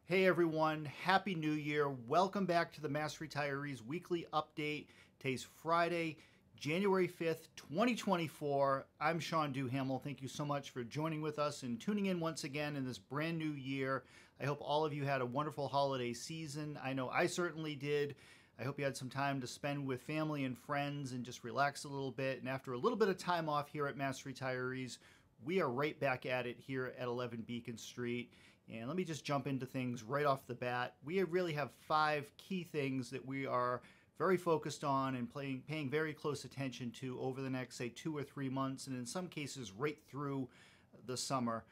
Hey everyone, Happy New Year. Welcome back to the Mass Retirees Weekly Update. Today's Friday, January 5th, 2024. I'm Sean Duhamel. Thank you so much for joining with us and tuning in once again in this brand new year. I hope all of you had a wonderful holiday season. I know I certainly did. I hope you had some time to spend with family and friends and just relax a little bit. And after a little bit of time off here at Mass Retirees, we are right back at it here at 11 Beacon Street. And let me just jump into things right off the bat. We really have 5 key things that we are very focused on and paying very close attention to over the next, say, 2 or 3 months, and in some cases right through the summer.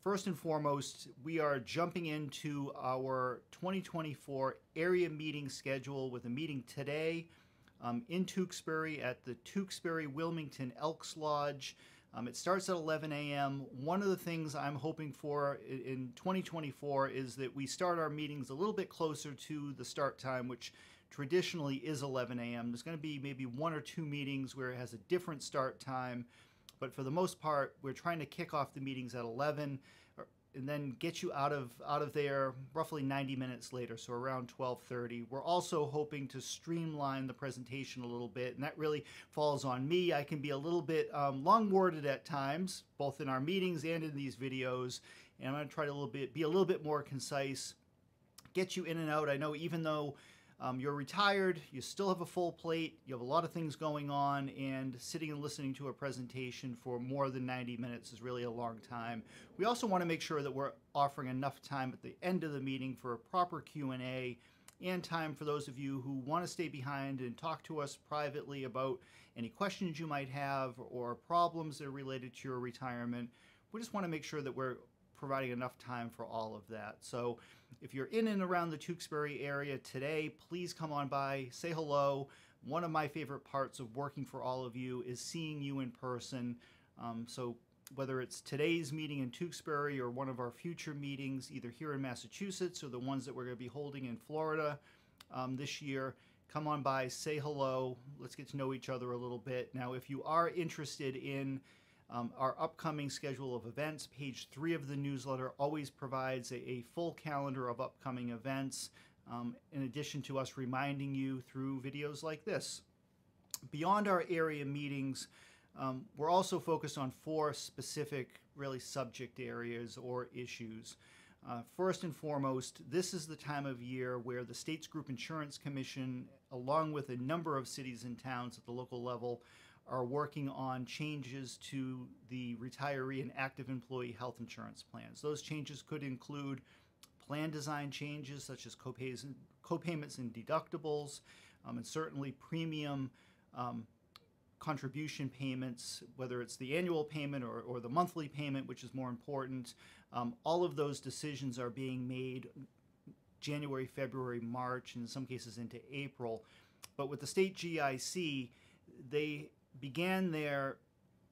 First and foremost, we are jumping into our 2024 area meeting schedule with a meeting today in Tewksbury at the Tewksbury Wilmington Elks Lodge. It starts at 11 a.m. One of the things I'm hoping for in 2024 is that we start our meetings a little bit closer to the start time, which traditionally is 11 a.m. There's going to be maybe 1 or 2 meetings where it has a different start time, but for the most part, we're trying to kick off the meetings at 11 and then get you out of there roughly 90 minutes later, so around 12:30. We're also hoping to streamline the presentation a little bit, and that really falls on me. I can be a little bit long-worded at times, both in our meetings and in these videos, and I'm going to try to be a little bit more concise, get you in and out. I know even though you're retired, you still have a full plate, you have a lot of things going on, and sitting and listening to a presentation for more than 90 minutes is really a long time. We also want to make sure that we're offering enough time at the end of the meeting for a proper Q&A and time for those of you who want to stay behind and talk to us privately about any questions you might have or problems that are related to your retirement. We just want to make sure that we're providing enough time for all of that. So if you're in and around the Tewksbury area today, please come on by, say hello. One of my favorite parts of working for all of you is seeing you in person. So whether it's today's meeting in Tewksbury or one of our future meetings, either here in Massachusetts or the ones that we're going to be holding in Florida this year, come on by, say hello. Let's get to know each other a little bit. Now, if you are interested in our upcoming schedule of events, page 3 of the newsletter always provides a full calendar of upcoming events, in addition to us reminding you through videos like this. Beyond our area meetings, we're also focused on 4 specific, really, subject areas or issues. First and foremost, this is the time of year where the States Group Insurance Commission, along with a number of cities and towns at the local level, are working on changes to the retiree and active employee health insurance plans. Those changes could include plan design changes such as copayments and deductibles, and certainly premium contribution payments, whether it's the annual payment or the monthly payment, which is more important. All of those decisions are being made January, February, March, and in some cases into April. But with the state GIC, they began their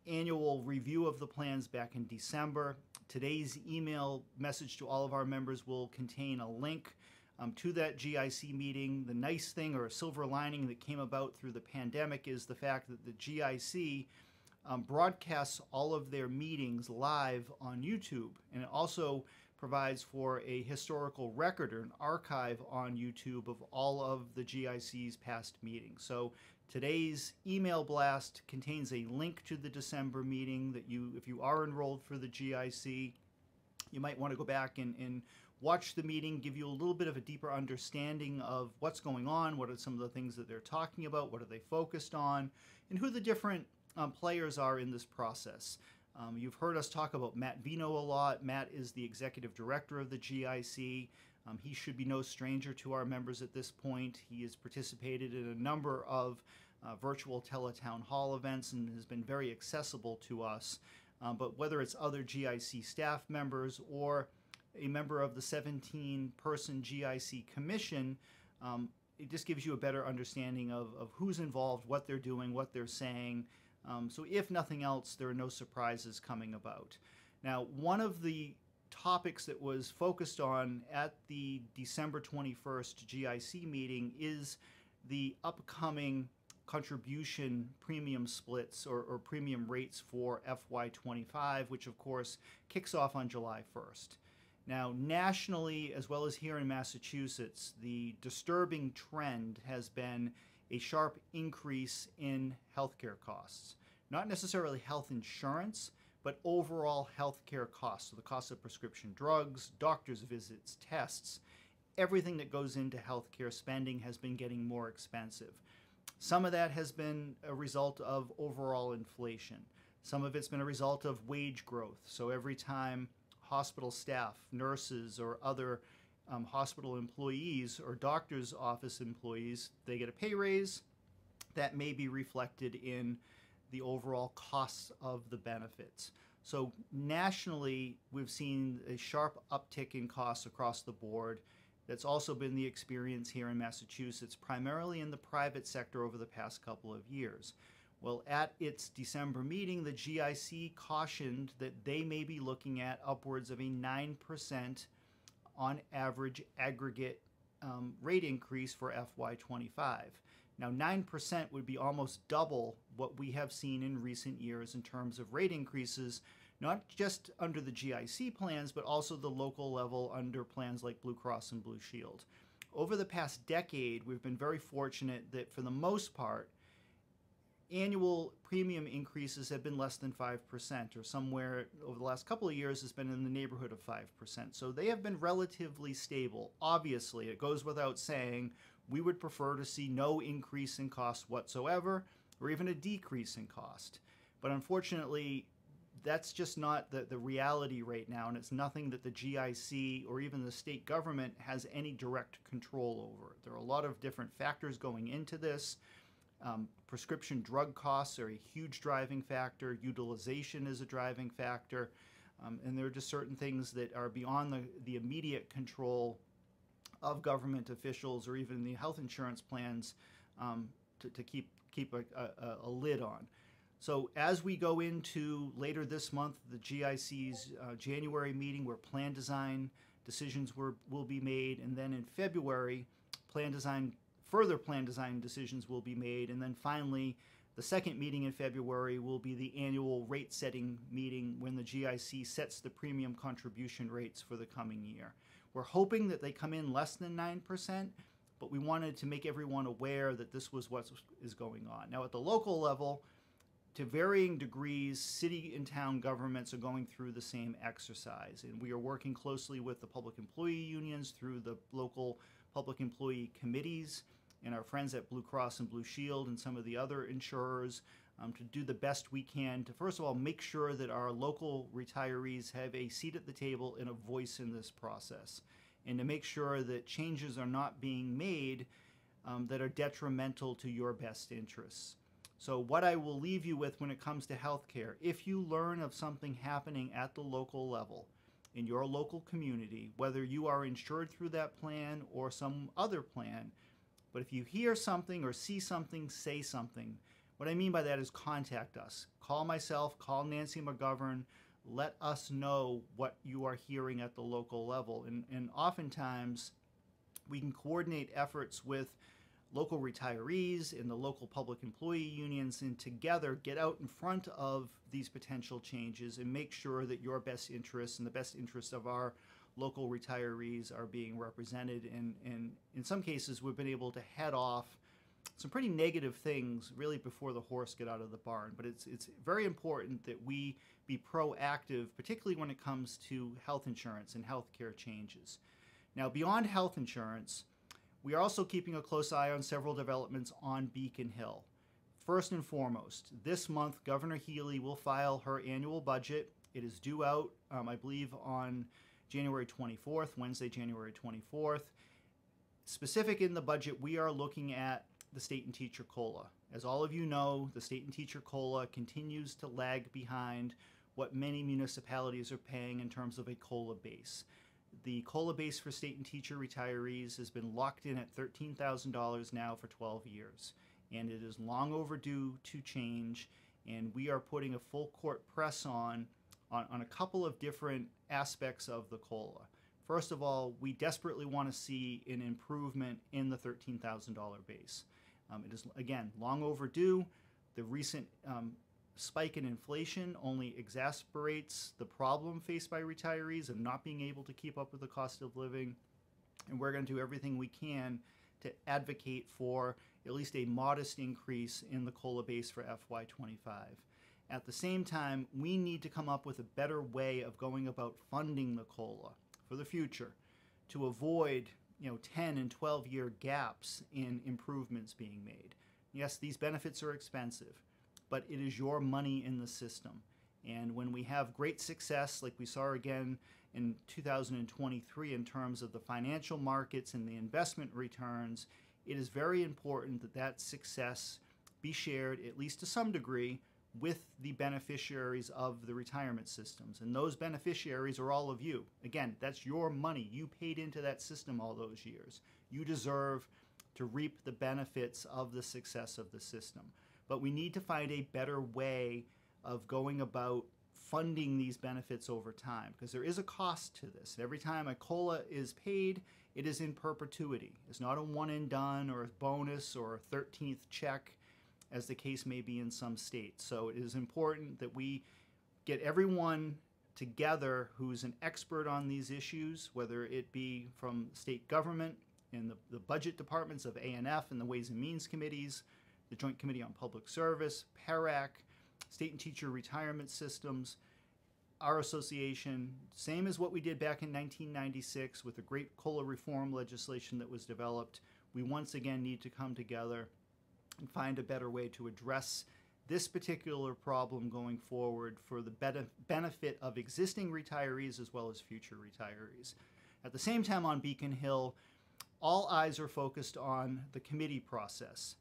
annual review of the plans back in December. Today's email message to all of our members will contain a link to that GIC meeting. The nice thing, or a silver lining, that came about through the pandemic is the fact that the GIC broadcasts all of their meetings live on YouTube, and it also provides for a historical record or an archive on YouTube of all of the GIC's past meetings. So today's email blast contains a link to the December meeting that if you are enrolled for the GIC, you might want to go back and watch the meeting, give you a little bit of a deeper understanding of what's going on, what are some of the things that they're talking about, what are they focused on, and who the different players are in this process. You've heard us talk about Matt Vino a lot. Matt is the executive director of the GIC. He should be no stranger to our members at this point. He has participated in a number of virtual teletown hall events and has been very accessible to us. But whether it's other GIC staff members or a member of the 17-person GIC commission, it just gives you a better understanding of who's involved, what they're doing, what they're saying. So if nothing else, there are no surprises coming about. Now, one of the topics that was focused on at the December 21st GIC meeting is the upcoming contribution premium splits or premium rates for FY25, which of course kicks off on July 1st. Now, nationally, as well as here in Massachusetts, the disturbing trend has been a sharp increase in healthcare costs. Not necessarily health insurance, but overall healthcare costs. So the cost of prescription drugs, doctor's visits, tests, everything that goes into healthcare spending has been getting more expensive. Some of that has been a result of overall inflation. Some of it's been a result of wage growth. So every time hospital staff, nurses, or other hospital employees or doctor's office employees, they get a pay raise, that may be reflected in the overall costs of the benefits. So nationally, we've seen a sharp uptick in costs across the board. That's also been the experience here in Massachusetts, primarily in the private sector over the past couple of years. Well, at its December meeting, the GIC cautioned that they may be looking at upwards of a 9% on average aggregate rate increase for FY25. Now, 9% would be almost double what we have seen in recent years in terms of rate increases, not just under the GIC plans, but also the local level under plans like Blue Cross and Blue Shield. Over the past decade, we've been very fortunate that for the most part, annual premium increases have been less than 5%, or somewhere over the last couple of years has been in the neighborhood of 5%. So they have been relatively stable. Obviously, it goes without saying, we would prefer to see no increase in cost whatsoever, or even a decrease in cost. But unfortunately, that's just not the reality right now, and it's nothing that the GIC or even the state government has any direct control over. There are a lot of different factors going into this. Prescription drug costs are a huge driving factor. Utilization is a driving factor. And there are just certain things that are beyond the immediate control of government officials or even the health insurance plans to keep a lid on. So as we go into later this month, the GIC's January meeting where plan design decisions will be made, and then in February, further plan design decisions will be made, and then finally, the second meeting in February will be the annual rate setting meeting when the GIC sets the premium contribution rates for the coming year. We're hoping that they come in less than 9%, but we wanted to make everyone aware that this was what is going on. Now, at the local level, to varying degrees, city and town governments are going through the same exercise, and we are working closely with the public employee unions through the local public employee committees and our friends at Blue Cross and Blue Shield and some of the other insurers to do the best we can to, first of all, make sure that our local retirees have a seat at the table and a voice in this process, and to make sure that changes are not being made that are detrimental to your best interests. So what I will leave you with when it comes to healthcare, if you learn of something happening at the local level in your local community, whether you are insured through that plan or some other plan, but if you hear something or see something, say something. What I mean by that is contact us. Call myself, call Nancy McGovern, let us know what you are hearing at the local level. And oftentimes, we can coordinate efforts with local retirees and the local public employee unions, and together get out in front of these potential changes and make sure that your best interests and the best interests of our local retirees are being represented. And in some cases, we've been able to head off some pretty negative things really before the horse get out of the barn. But it's very important that we be proactive, particularly when it comes to health insurance and healthcare changes. Now, beyond health insurance, we are also keeping a close eye on several developments on Beacon Hill. First and foremost, this month, Governor Healy will file her annual budget. It is due out, I believe, on January 24th, Wednesday, January 24th. Specific in the budget, we are looking at the state and teacher COLA. As all of you know, the state and teacher COLA continues to lag behind what many municipalities are paying in terms of a COLA base. The COLA base for state and teacher retirees has been locked in at $13,000 now for 12 years, and it is long overdue to change, and we are putting a full court press on a couple of different aspects of the COLA. First of all, we desperately want to see an improvement in the $13,000 base. It is, again, long overdue. The recent spike in inflation only exacerbates the problem faced by retirees of not being able to keep up with the cost of living. And we're going to do everything we can to advocate for at least a modest increase in the COLA base for FY25. At the same time, we need to come up with a better way of going about funding the COLA for the future to avoid 10 and 12-year gaps in improvements being made. Yes, these benefits are expensive, but it is your money in the system. And when we have great success, like we saw again in 2023 in terms of the financial markets and the investment returns, it is very important that that success be shared, at least to some degree, with the beneficiaries of the retirement systems. And those beneficiaries are all of you. Again, that's your money. You paid into that system all those years. You deserve to reap the benefits of the success of the system. But we need to find a better way of going about funding these benefits over time, because there is a cost to this. Every time a COLA is paid, it is in perpetuity. It's not a one and done or a bonus or a 13th check, as the case may be in some states. So it is important that we get everyone together who's an expert on these issues, whether it be from state government in the budget departments of A&F and the Ways and Means Committees, the Joint Committee on Public Service, PERAC, State and Teacher Retirement Systems, our association, same as what we did back in 1996 with the great COLA reform legislation that was developed. We once again need to come together and find a better way to address this particular problem going forward for the benefit of existing retirees as well as future retirees. At the same time, on Beacon Hill, all eyes are focused on the committee process.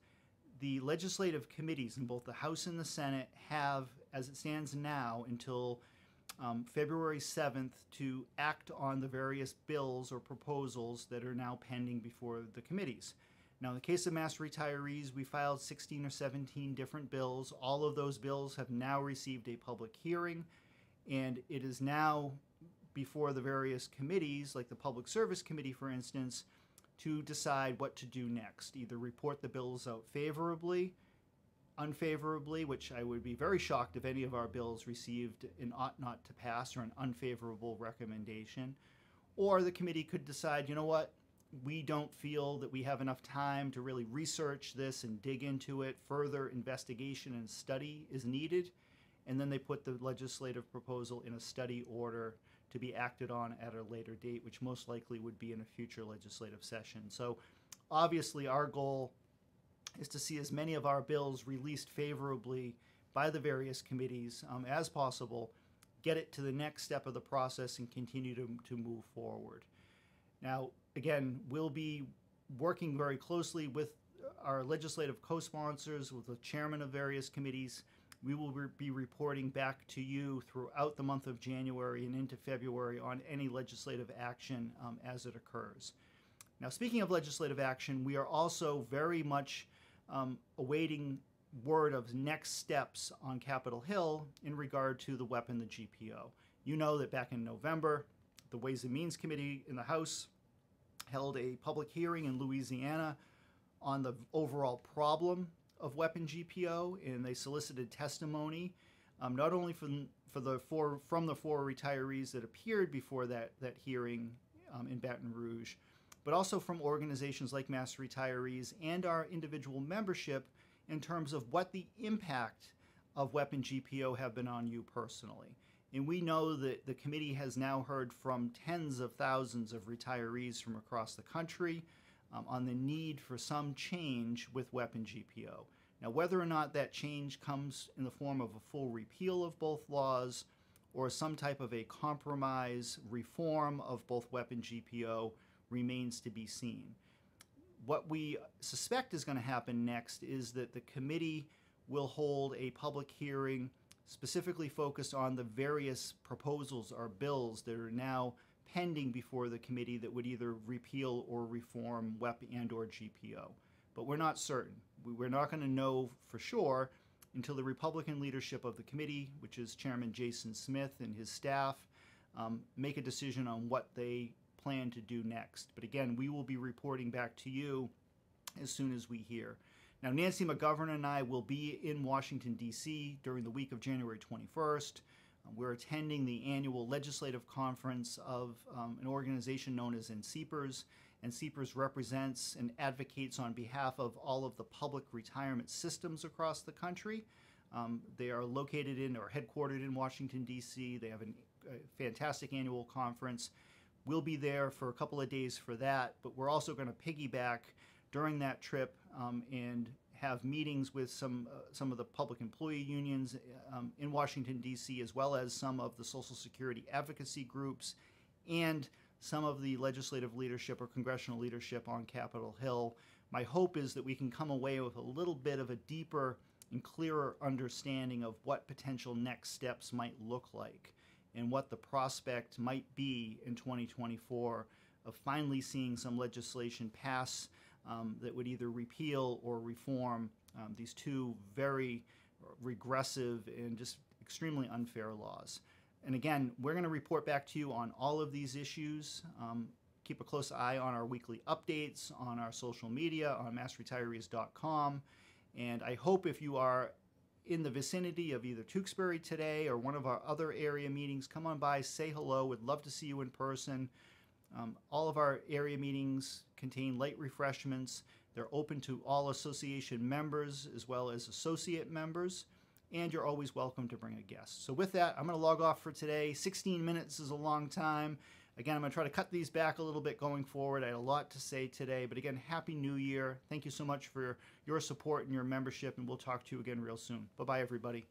The legislative committees in both the House and the Senate have, as it stands now, until February 7th to act on the various bills or proposals that are now pending before the committees. Now, in the case of mass retirees, we filed 16 or 17 different bills. All of those bills have now received a public hearing, and it is now before the various committees, like the Public Service Committee, for instance, to decide what to do next. Either report the bills out favorably, unfavorably, which I would be very shocked if any of our bills received an ought not to pass or an unfavorable recommendation, or the committee could decide, you know what, we don't feel that we have enough time to really research this and dig into it. Further investigation and study is needed. And then they put the legislative proposal in a study order to be acted on at a later date, which most likely would be in a future legislative session. So obviously our goal is to see as many of our bills released favorably by the various committees as possible, get it to the next step of the process and continue to move forward. Now, again, we'll be working very closely with our legislative co-sponsors, with the chairman of various committees. We will be reporting back to you throughout the month of January and into February on any legislative action as it occurs. Now, speaking of legislative action, we are also very much awaiting word of next steps on Capitol Hill in regard to the weapon, the GPO. You know that back in November, the Ways and Means Committee in the House held a public hearing in Louisiana on the overall problem of weapon GPO, and they solicited testimony not only from the four retirees that appeared before that hearing in Baton Rouge, but also from organizations like Mass Retirees and our individual membership in terms of what the impact of weapon GPO have been on you personally. And we know that the committee has now heard from tens of thousands of retirees from across the country on the need for some change with weapon GPO. Now, whether or not that change comes in the form of a full repeal of both laws or some type of a compromise reform of both weapon GPO remains to be seen. What we suspect is going to happen next is that the committee will hold a public hearing specifically focused on the various proposals or bills that are now pending before the committee that would either repeal or reform WEP and or GPO. But we're not certain. We're not going to know for sure until the Republican leadership of the committee, which is Chairman Jason Smith and his staff, make a decision on what they plan to do next. But again, we will be reporting back to you as soon as we hear. Now, Nancy McGovern and I will be in Washington, D.C. during the week of January 21st. We're attending the annual legislative conference of an organization known as NCEPRS. NCEPRS represents and advocates on behalf of all of the public retirement systems across the country. They are located in or headquartered in Washington, D.C. They have a fantastic annual conference. We'll be there for a couple of days for that, but we're also going to piggyback during that trip and have meetings with some of the public employee unions in Washington, D.C., as well as some of the Social Security advocacy groups and some of the legislative leadership or congressional leadership on Capitol Hill. My hope is that we can come away with a little bit of a deeper and clearer understanding of what potential next steps might look like and what the prospect might be in 2024 of finally seeing some legislation pass that would either repeal or reform these two very regressive and just extremely unfair laws. And again, we're going to report back to you on all of these issues. Keep a close eye on our weekly updates, on our social media, on massretirees.com. And I hope if you are in the vicinity of either Tewksbury today or one of our other area meetings, come on by, say hello. We'd love to see you in person. All of our area meetings contain light refreshments. They're open to all association members as well as associate members, and you're always welcome to bring a guest. So with that, I'm going to log off for today. 16 minutes is a long time. Again, I'm going to try to cut these back a little bit going forward. I had a lot to say today, but again, Happy New Year. Thank you so much for your support and your membership, and we'll talk to you again real soon. Bye-bye, everybody.